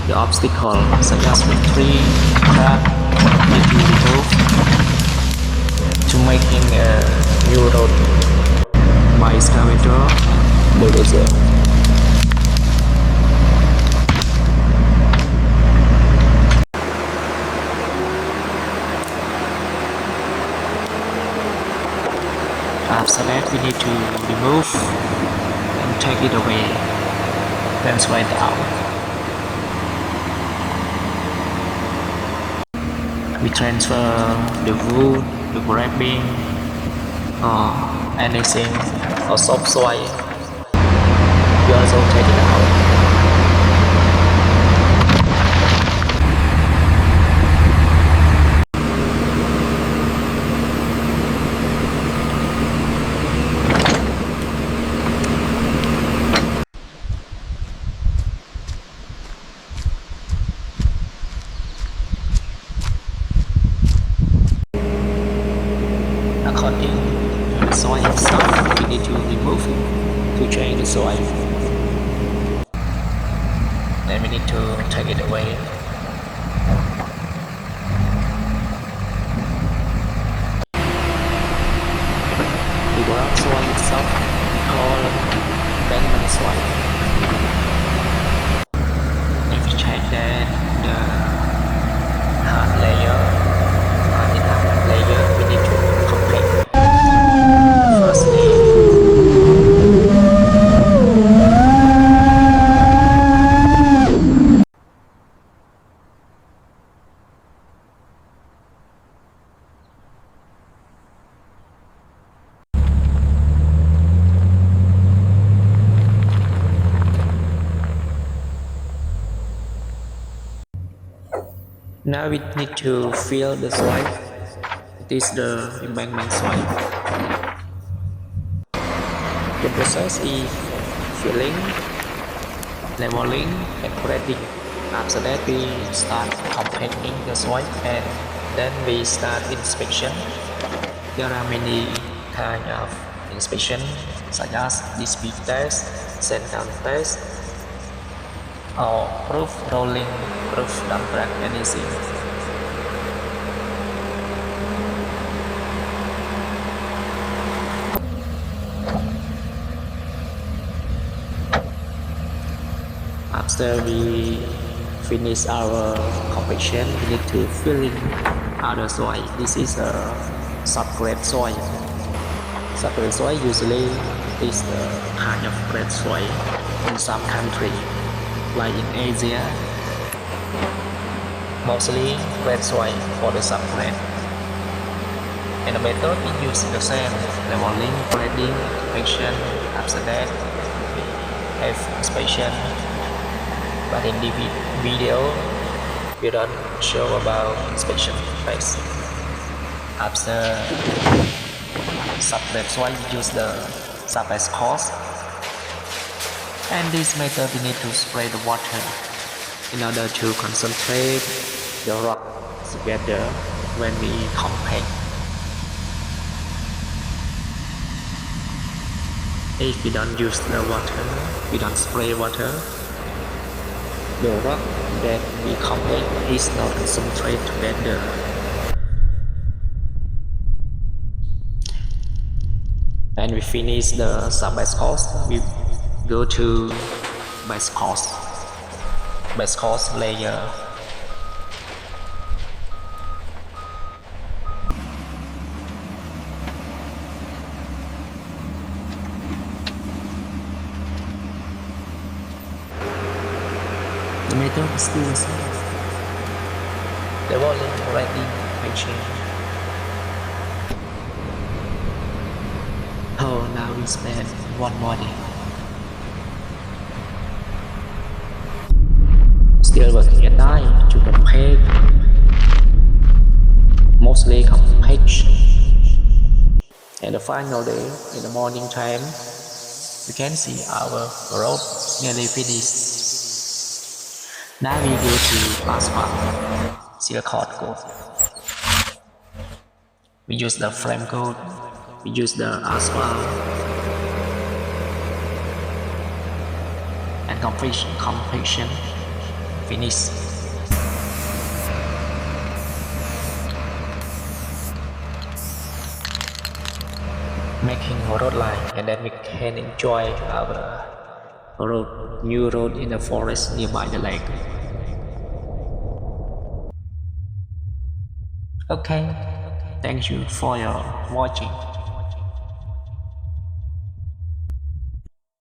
The obstacle such as the tree, crab need to remove to making a new road by excavator and bulldozer. After that we need to remove and take it away, then slide down. We transfer the wood, the grabbing, or anything, or soft soil. We also take it out. According to the soil itself, we need to remove it to change the soil. Then we need to take it away. The ground soil itself we call embankment soil. If we check that the hard layer, hard layer, we need to complete the first layer. Now we need to fill the soil. It is the embankment soil. The process is filling, leveling, and grading. After that, we start compacting the soil, and then we start inspection. There are many kinds of inspection, such as dispute test, sand down test, or roof rolling, roof dump track, anything. After we finish our compaction, we need to fill in other soil. This is a subgrade soil. Subgrade soil usually is the kind of grade soil in some country. Like in Asia, mostly red soil for the subgrade. And the method we use the same: leveling, grading, compaction. After that, we have inspection. But in the video, we don't show about inspection phase. After subgrade soil, we use the Subbase course. And this method we need to spray the water in order to concentrate the rock together when we compact. If we don't use the water, we don't spray water, the rock that we compact is not concentrated together. And we finish the Subbase course, we go to base course layer. The method is still the same. The volume already may change. Oh, now we spend one more day. Still working at night to compact, mostly compaction. And the final day, in the morning time, you can see our road nearly finished. Now we go to asphalt, seal coat coat. We use the flame coat, we use the asphalt, and compaction. finish. Making a road line, and then we can enjoy our new road in the forest nearby the lake. Okay, thank you for your watching.